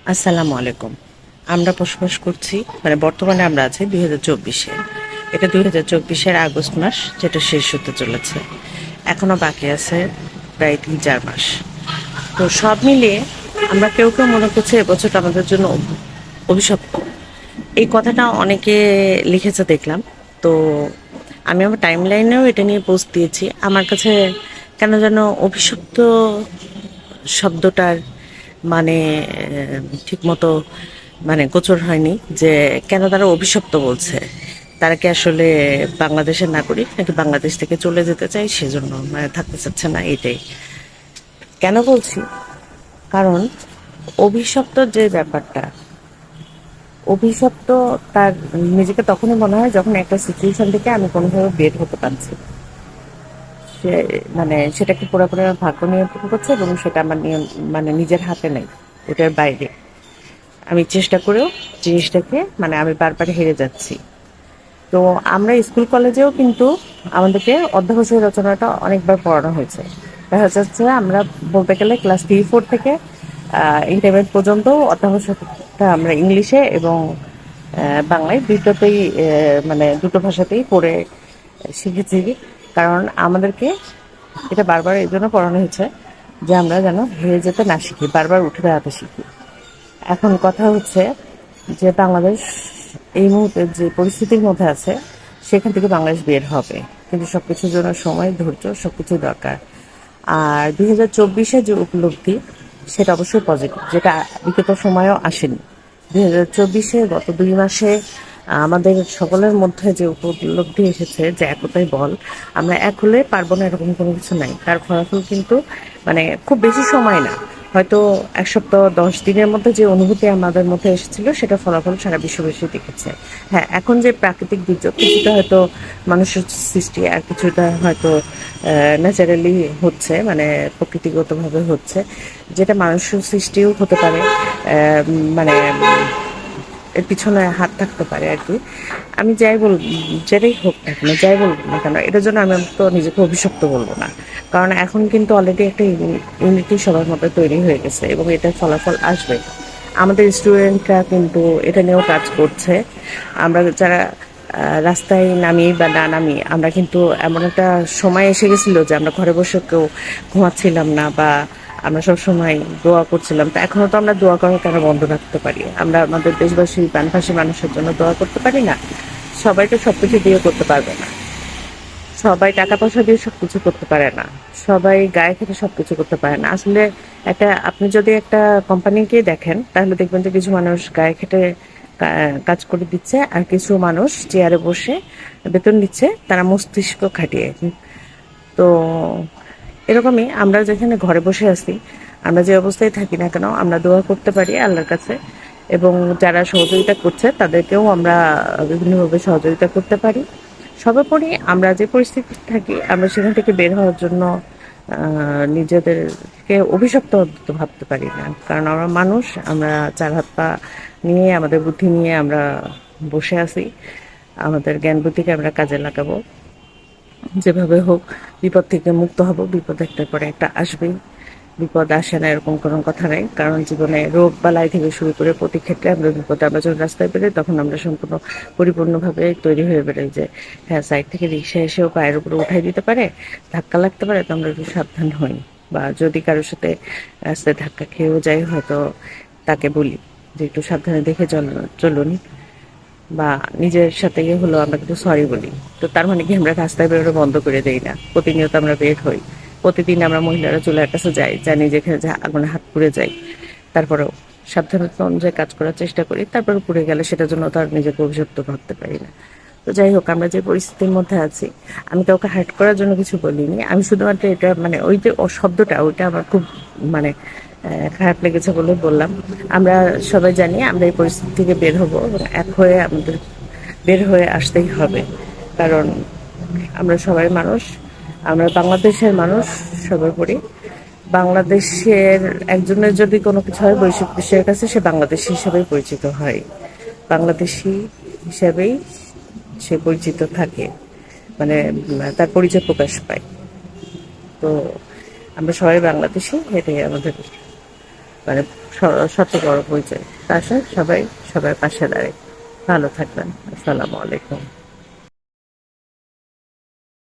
আসসালামু আলাইকুম। আমরা বসবাস করছি, মানে বর্তমানে আমরা আছি 2024-এ। এটা 2024-এর আগস্ট মাস, যেটা শেষ হতে চলেছে। এখনো বাকি আছে প্রায় 3-4 মাস। তো সব মিলিয়ে আমরা কেউ কেউ মনে করছে এবছরটা আমাদের জন্য অভিশপ্ত। এই কথাটা অনেকে লিখেছে দেখলাম। তো আমি আমার টাইম লাইনেও এটা নিয়ে পোস্ট দিয়েছি। আমার কাছে কেন যেন অভিশপ্ত শব্দটার মানে ঠিক মতো মানে গোচর হয়নি যে কেন তারা অভিশপ্ত বলছে। তারা কি আসলে বাংলাদেশের নাগরিক, নাকি বাংলাদেশ থেকে চলে যেতে চায় সেজন্য মানে থাকতে চাচ্ছে না? এটাই কেন বলছি, কারণ অভিশপ্ত যে ব্যাপারটা, অভিশপ্ত তার নিজেকে তখনই মনে হয় যখন একটা সিচুয়েশন থেকে আমি কোনোভাবে বের হতে পারছি। সে মানে সেটাকে পুরোপুরি আমার ভাগ্য নিয়ন্ত্রণ করছে এবং সেটা আমার মানে নিজের হাতে নেই, ওটার বাইরে। আমি চেষ্টা করেও জিনিসটাকে মানে আমি বারবার হেরে যাচ্ছি। তো আমরা স্কুল কলেজেও কিন্তু আমাদেরকে অধ্যবসায় রচনাটা অনেকবার পড়ানো হয়েছে। দেখা যাচ্ছে আমরা বলতে গেলে ক্লাস 3-4 থেকে ইন্টারমিডিয়েট পর্যন্ত অধ্যবসায়টা আমরা ইংলিশে এবং বাংলায় দুটোতেই, মানে দুটো ভাষাতেই পড়ে শিখেছি। কারণ আমাদেরকে এটা বারবার এই জন্য পড়ানো হয়েছে যে আমরা যেন হেরে যেতে না শিখি, বারবার উঠে দাঁড়াতে শিখি। এখন কথা হচ্ছে যে বাংলাদেশ এই মুহূর্তে যে পরিস্থিতির মধ্যে আছে, সেখান থেকে বাংলাদেশ বের হবে, কিন্তু সবকিছুর জন্য সময়, ধৈর্য সবকিছু দরকার। আর 2024-এর যে উপলব্ধি, সেটা অবশ্যই পজিটিভ, যেটা বিগত সময়েও আসেনি। 2024-এ গত 2 মাসে আমাদের সকলের মধ্যে যে উপলব্ধি এসেছে যে একতাই বল, আমরা এক হলে পারবো না এরকম কোনো কিছু নাই। তার ফলাফল কিন্তু মানে খুব বেশি সময় না, হয়তো 1 সপ্তাহ 10 দিনের মধ্যে যে অনুভূতি আমাদের মধ্যে এসেছিল, সেটা ফলাফল সারা বিশ্ববাসী দেখেছে। হ্যাঁ, এখন যে প্রাকৃতিক দুর্যোগ, কিছুটা হয়তো মানুষের সৃষ্টি আর কিছুটা হয়তো ন্যাচারালি হচ্ছে, মানে প্রকৃতিগতভাবে হচ্ছে, যেটা মানুষের সৃষ্টিও হতে পারে। মানে এর পিছনে হাত থাকতে পারে আর কি। আমি যাই বল, যেটাই হোক না কেন, যাই বলবো না কেন, এটার জন্য আমি তো নিজেকে অভিশপ্ত বলবো না। কারণ এখন কিন্তু অলরেডি একটা ইউনিটি সবার মধ্যে তৈরি হয়ে গেছে এবং এটার ফলাফল আসবে। আমাদের স্টুডেন্টরা কিন্তু এটা নিয়েও কাজ করছে। আমরা যারা রাস্তায় নামি বা না নামি, আমরা কিন্তু এমন একটা সময় এসে গেছিল যে আমরা ঘরে বসে কেউ ঘুমাচ্ছিলাম না, বা আমরা সবসময় দোয়া করছিলাম। তো এখনো তো আমরা দোয়া করা কেন বন্ধ রাখতে পারি? আমরা আমাদের দেশবাসী, প্রাণভাসী মানুষের জন্য দোয়া করতে পারি না? সবাই তো সবকিছু দিয়ে করতে পারবে না, সবাই টাকা পয়সা দিয়ে সবকিছু করতে পারে না, সবাই গায়ে খেটে সবকিছু করতে পারে না। আসলে একটা, আপনি যদি একটা কোম্পানিকে দেখেন, তাহলে দেখবেন যে কিছু মানুষ গায়ে খেটে কাজ করে দিচ্ছে, আর কিছু মানুষ চেয়ারে বসে বেতন দিচ্ছে তারা মস্তিষ্ক খাটিয়ে। তো এরকমই আমরা যেখানে ঘরে বসে আছি, আমরা যে অবস্থায় থাকি না কেন, আমরা দোয়া করতে পারি আল্লাহর কাছে, এবং যারা সহযোগিতা করছে তাদেরকেও আমরা বিভিন্নভাবে সহযোগিতা করতে পারি। সর্বোপরি আমরা যে পরিস্থিতি থাকি, আমরা সেখান থেকে বের হওয়ার জন্য নিজেদেরকে অভিশপ্ত অন্তত ভাবতে পারি না। কারণ আমরা মানুষ, আমরা 4 হাত পা নিয়ে, আমাদের বুদ্ধি নিয়ে আমরা বসে আছি। আমাদের জ্ঞান বুদ্ধিকে আমরা কাজে লাগাবো, যেভাবে হোক বিপদ থেকে মুক্ত হব। বিপদ একটার পরে একটা আসবেই, বিপদ আসে না এরকম কোনো কথা নেই। কারণ জীবনে রোগ বালাই থেকে শুরু করে প্রতি ক্ষেত্রে আমরা বিপদে, আমরা যখন রাস্তায় বেরোই তখন আমরা সম্পূর্ণ পরিপূর্ণভাবে তৈরি হয়ে বেরোই যে হ্যাঁ, সাইড থেকে রিক্সা এসেও পায়ের উপরে উঠাই দিতে পারে, ধাক্কা লাগতে পারে, তো আমরা একটু সাবধান হই। বা যদি কারোর সাথে রাস্তায় ধাক্কা খেয়েও যাই, হয়তো তাকে বলি যে একটু সাবধানে দেখে চলুন, বা নিজের সাথে হলো আমরা কিন্তু সরি বলি। তো তার মানে কি আমরা রাস্তায় বেরোনো বন্ধ করে দেই না? প্রতিনিয়ত আমরা বের হই, প্রতিদিন আমরা মহিলারা চুলার কাছে যাই, জানি যেখানে যা আগুনে হাত পুড়ে যাই, তারপরেও সাবধানতা অনুযায়ী কাজ করার চেষ্টা করি। তারপরে পুড়ে গেলে সেটার জন্য তার নিজেকে অভিশপ্ত ভাবতে পারি না। তো যাই হোক, আমরা যে পরিস্থিতির মধ্যে আছি, আমি কাউকে হার্ট করার জন্য কিছু বলিনি। আমি শুধুমাত্র এটা মানে ওই যে শব্দটা, ওইটা আমার খুব মানে খারাপ লেগেছে বলে বললাম। আমরা সবাই জানি আমরা এই পরিস্থিতি থেকে বের হব, এবং এক হয়ে আমাদের বের হয়ে আসতেই হবে। কারণ আমরা সবাই মানুষ, আমরা বাংলাদেশের মানুষ সর্বোপরি। বাংলাদেশের একজনের যদি কোনো কিছু হয় বৈশ্বিক বিশ্বের কাছে, সে বাংলাদেশি হিসেবেই পরিচিত হয়, বাংলাদেশি হিসেবেই সে পরিচিত থাকে, মানে তার পরিচয় প্রকাশ পায়। তো আমরা সবাই বাংলাদেশি, এটাই আমাদের মানে শত বড় পরিচয়। তার সাথে সবাই সবার পাশে দাঁড়ায়। ভালো থাকবেন। আসসালামু আলাইকুম।